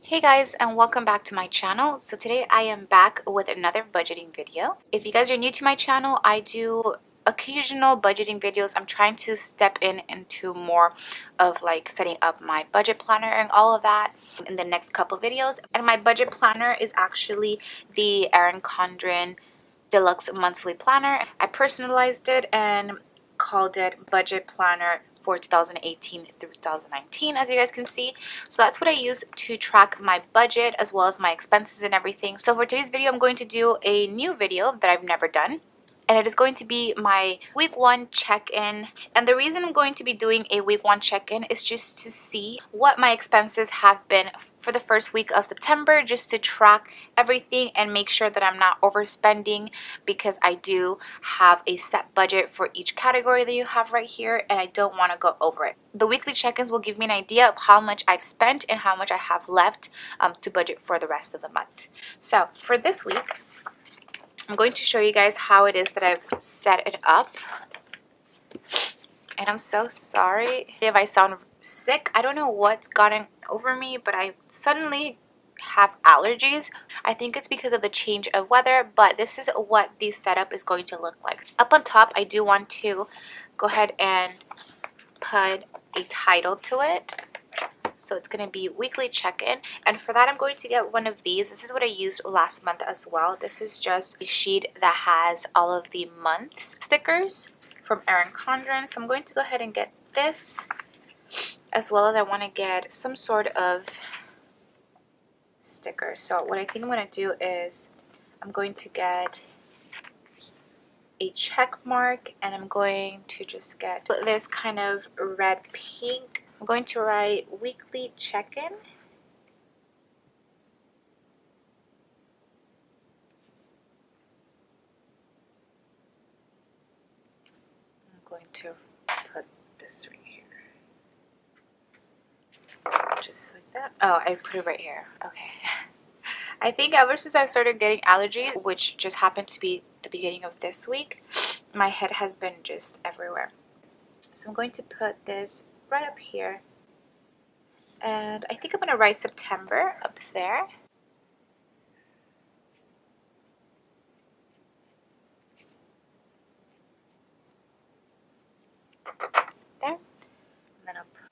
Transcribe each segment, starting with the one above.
Hey guys, and welcome back to my channel. So today I am back with another budgeting video. If you guys are new to my channel, I do occasional budgeting videos. I'm trying to step into more of like setting up my budget planner and all of that in the next couple videos. And my budget planner is actually the Erin Condren Deluxe Monthly Planner. I personalized it and called it Budget Planner for 2018 through 2019, as you guys can see. So that's what I use to track my budget as well as my expenses and everything. So for today's video, I'm going to do a new video that I've never done. And it is going to be my week 1 check-in. And the reason I'm going to be doing a week 1 check-in is just to see what my expenses have been for the first week of September, just to track everything and make sure that I'm not overspending, because I do have a set budget for each category that you have right here and I don't want to go over it. The weekly check-ins will give me an idea of how much I've spent and how much I have left to budget for the rest of the month. So for this week, I'm going to show you guys how it is that I've set it up. And I'm so sorry if I sound sick. I don't know what's gotten over me, but I suddenly have allergies. I think it's because of the change of weather, but this is what the setup is going to look like. Up on top, I do want to go ahead and put a title to it. So it's going to be weekly check-in, and for that I'm going to get one of these. This is what I used last month as well. This is just a sheet that has all of the months stickers from Erin Condren. So I'm going to go ahead and get this, as well as I want to get some sort of sticker. So what I think I'm going to do is I'm going to get a check mark, and I'm going to just get this kind of red pink. I'm going to write weekly check-in. I'm going to put this right here. Just like that. Oh, I put it right here. Okay. I think ever since I started getting allergies, which just happened to be the beginning of this week, my head has been just everywhere. So I'm going to put this right up here, and I think I'm going to write September up there. There. And then I'll put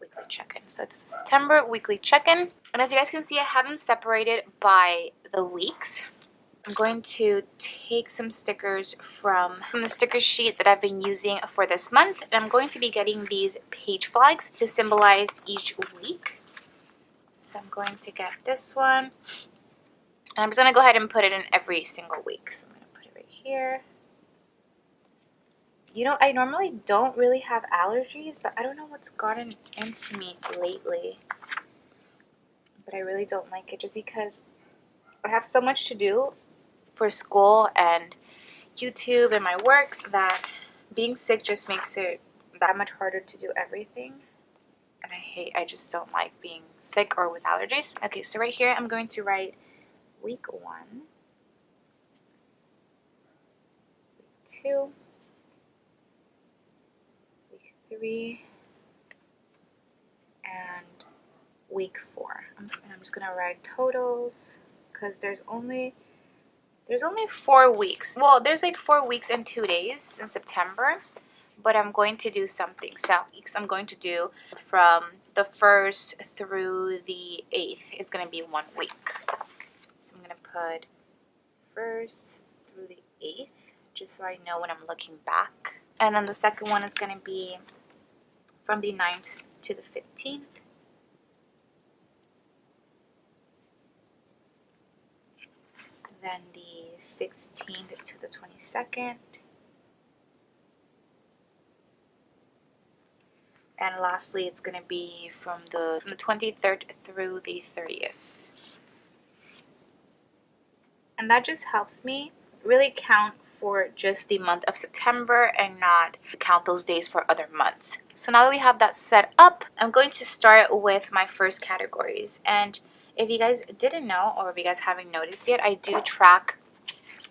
weekly check-in. So it's September weekly check-in. And as you guys can see, I have them separated by the weeks. I'm going to take some stickers from the sticker sheet that I've been using for this month, and I'm going to be getting these page flags to symbolize each week. So I'm going to get this one, and I'm just going to go ahead and put it in every single week. So I'm going to put it right here. You know, I normally don't really have allergies, but I don't know what's gotten into me lately. But I really don't like it, just because I have so much to do for school and YouTube and my work that being sick just makes it that much harder to do everything. And I just don't like being sick or with allergies. Okay, so right here I'm going to write week 1, week 2, week 3, and week 4. And I'm just gonna write totals, because there's only 4 weeks. Well, there's like 4 weeks and 2 days in September, but I'm going to do something. So I'm going to do from the 1st through the 8th. It's going to be 1 week. So I'm going to put 1st through the 8th, just so I know when I'm looking back. And then the second one is going to be from the 9th to the 15th. Then the 16th to the 22nd. And lastly, it's going to be from the 23rd through the 30th. And that just helps me really count for just the month of September and not count those days for other months. So now that we have that set up, I'm going to start with my first categories. And if you guys didn't know, or if you guys haven't noticed yet, I do track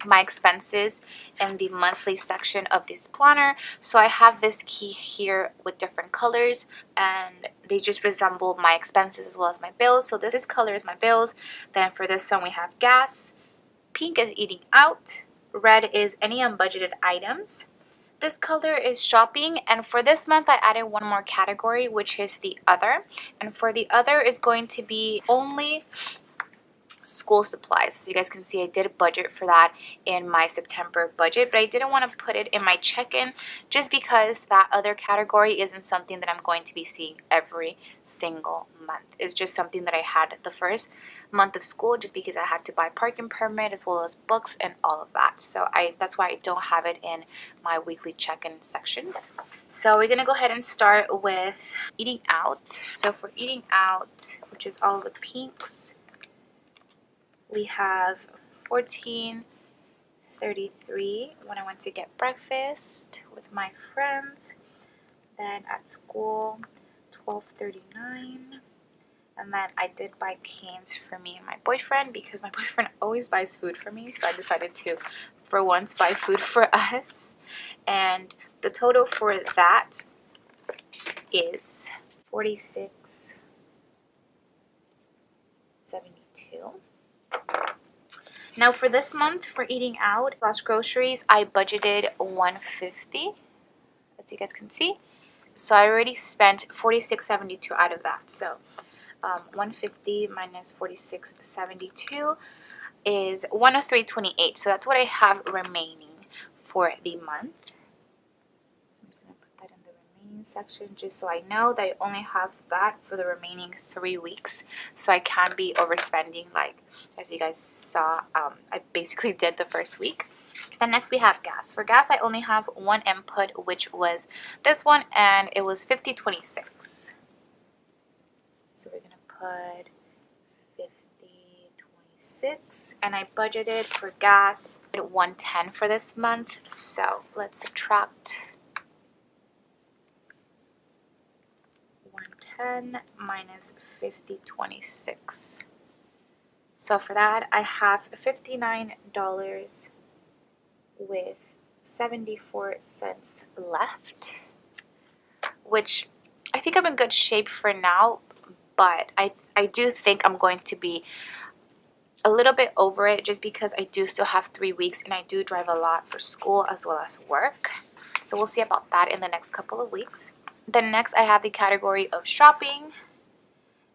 my expenses in the monthly section of this planner. So I have this key here with different colors, and they just resemble my expenses as well as my bills. So this color is my bills. Then for this one we have gas, pink is eating out, red is any unbudgeted items, this color is shopping, and for this month I added one more category, which is the other. And for the other is going to be only school supplies. As you guys can see, I did budget for that in my September budget, but I didn't want to put it in my check-in just because that other category isn't something that I'm going to be seeing every single month. It's just something that I had the first month of school just because I had to buy parking permit as well as books and all of that. So that's why I don't have it in my weekly check-in sections. So we're gonna go ahead and start with eating out. So for eating out, which is all the pinks, we have $14.33 when I went to get breakfast with my friends. Then at school, $12.39. And then I did buy cans for me and my boyfriend because my boyfriend always buys food for me. So I decided to, for once, buy food for us. And the total for that is $46.72. Now for this month, for eating out plus groceries, I budgeted $150, as you guys can see. So I already spent $46.72 out of that. So 150 minus 46.72 is 103.28. So that's what I have remaining for the month. I'm just going to put that in the remaining section just so I know that I only have that for the remaining 3 weeks. So I can't be overspending, like as you guys saw, I basically did the first week. Then next we have gas. For gas, I only have one input, which was this one, and it was 50.26. So we're going to put 50.26, and I budgeted for gas at 110 for this month. So let's subtract 110 minus 50.26. So for that, I have $59 with 74 cents left, which I think I'm in good shape for now, but I do think I'm going to be a little bit over it just because I do still have 3 weeks and I do drive a lot for school as well as work. So we'll see about that in the next couple of weeks. Then next I have the category of shopping,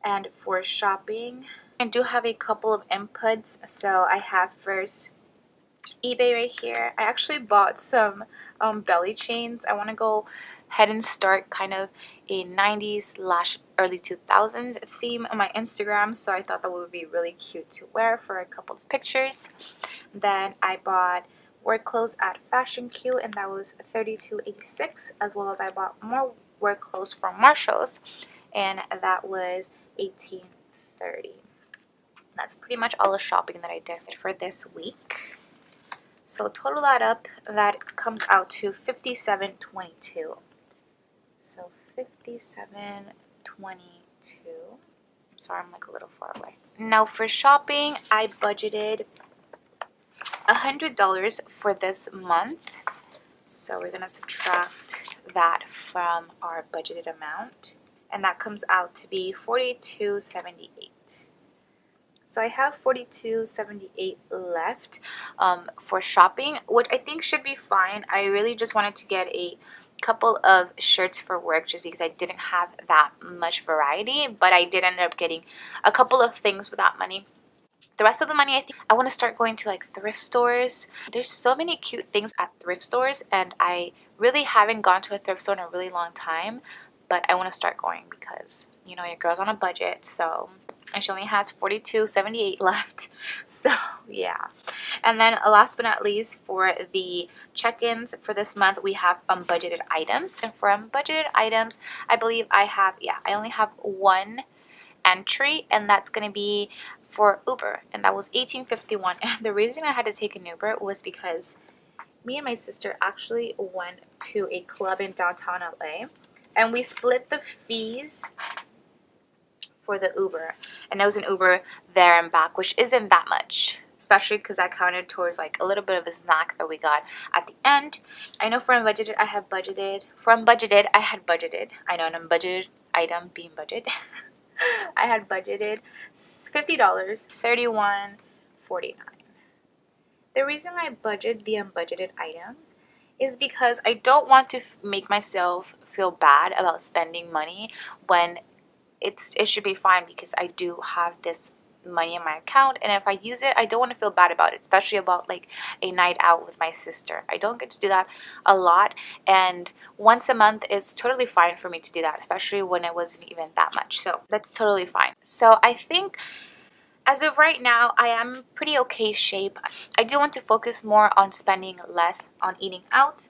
and for shopping I do have a couple of inputs. So I have first eBay right here. I actually bought some belly chains. I want to go ahead and start kind of a 90s/early 2000s theme on my Instagram, so I thought that would be really cute to wear for a couple of pictures. Then I bought work clothes at Fashion Q, and that was $32.86, as well as I bought more work clothes from Marshalls, and that was $18.30. That's pretty much all the shopping that I did for this week. So total that up, that comes out to $57.22. So $57.22. I'm sorry, I'm like a little far away. Now for shopping, I budgeted $100 for this month. So we're gonna subtract that from our budgeted amount, and that comes out to be $42.78. So I have $42.78 left for shopping, which I think should be fine. I really just wanted to get a couple of shirts for work just because I didn't have that much variety, but I did end up getting a couple of things with that money. The rest of the money, I think I want to start going to like thrift stores. There's so many cute things at thrift stores, and I really haven't gone to a thrift store in a really long time, but I want to start going because, you know, your girl's on a budget, so, and she only has $42.78 left. So yeah. And then last but not least, for the check-ins for this month, we have unbudgeted items. And for unbudgeted items, I believe I only have one entry, and that's going to be for Uber, and that was $18.51. And the reason I had to take an Uber was because me and my sister actually went to a club in downtown LA, and we split the fees for the Uber, and it was an Uber there and back, which isn't that much. especially because I counted towards like a little bit of a snack that we got at the end. I know from budgeted I had budgeted. I know, and I'm budgeted item being budget. I had budgeted $50, $31.49. The reason I budget the unbudgeted items is because I don't want to make myself feel bad about spending money when it should be fine, because I do have this money in my account, and if I use it, I don't want to feel bad about it, especially about like a night out with my sister. I don't get to do that a lot, and once a month is totally fine for me to do that, especially when it wasn't even that much. So that's totally fine. So I think as of right now, I am pretty okay shape. I do want to focus more on spending less on eating out,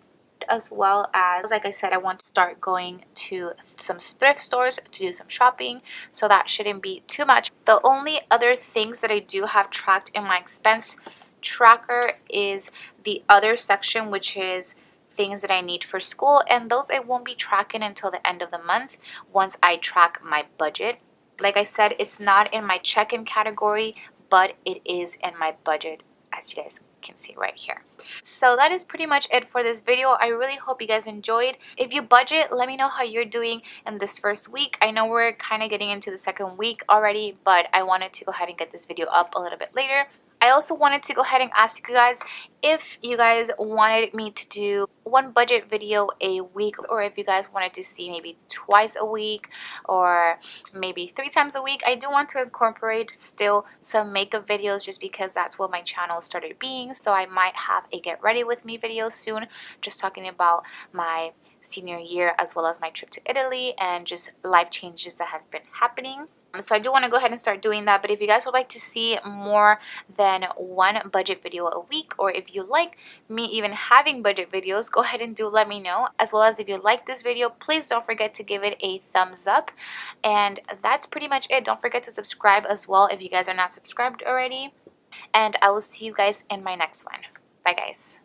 as well as, like I said, I want to start going to some thrift stores to do some shopping, so that shouldn't be too much. The only other things that I do have tracked in my expense tracker is the other section, which is things that I need for school, and those I won't be tracking until the end of the month once I track my budget. Like I said, it's not in my check-in category, but it is in my budget, as you guys can see right here. So that is pretty much it for this video. I really hope you guys enjoyed. If you budget, let me know how you're doing in this first week. I know we're kind of getting into the second week already, but I wanted to go ahead and get this video up a little bit later. I also wanted to go ahead and ask you guys if you guys wanted me to do one budget video a week, or if you guys wanted to see maybe twice a week or maybe 3 times a week. I do want to incorporate still some makeup videos, just because that's what my channel started being. So I might have a get ready with me video soon, just talking about my senior year as well as my trip to Italy and just life changes that have been happening. So I do want to go ahead and start doing that. But if you guys would like to see more than one budget video a week, or if you like me even having budget videos, go ahead and do let me know. As well as if you like this video, please don't forget to give it a thumbs up. And that's pretty much it. Don't forget to subscribe as well if you guys are not subscribed already. And I will see you guys in my next one. Bye guys.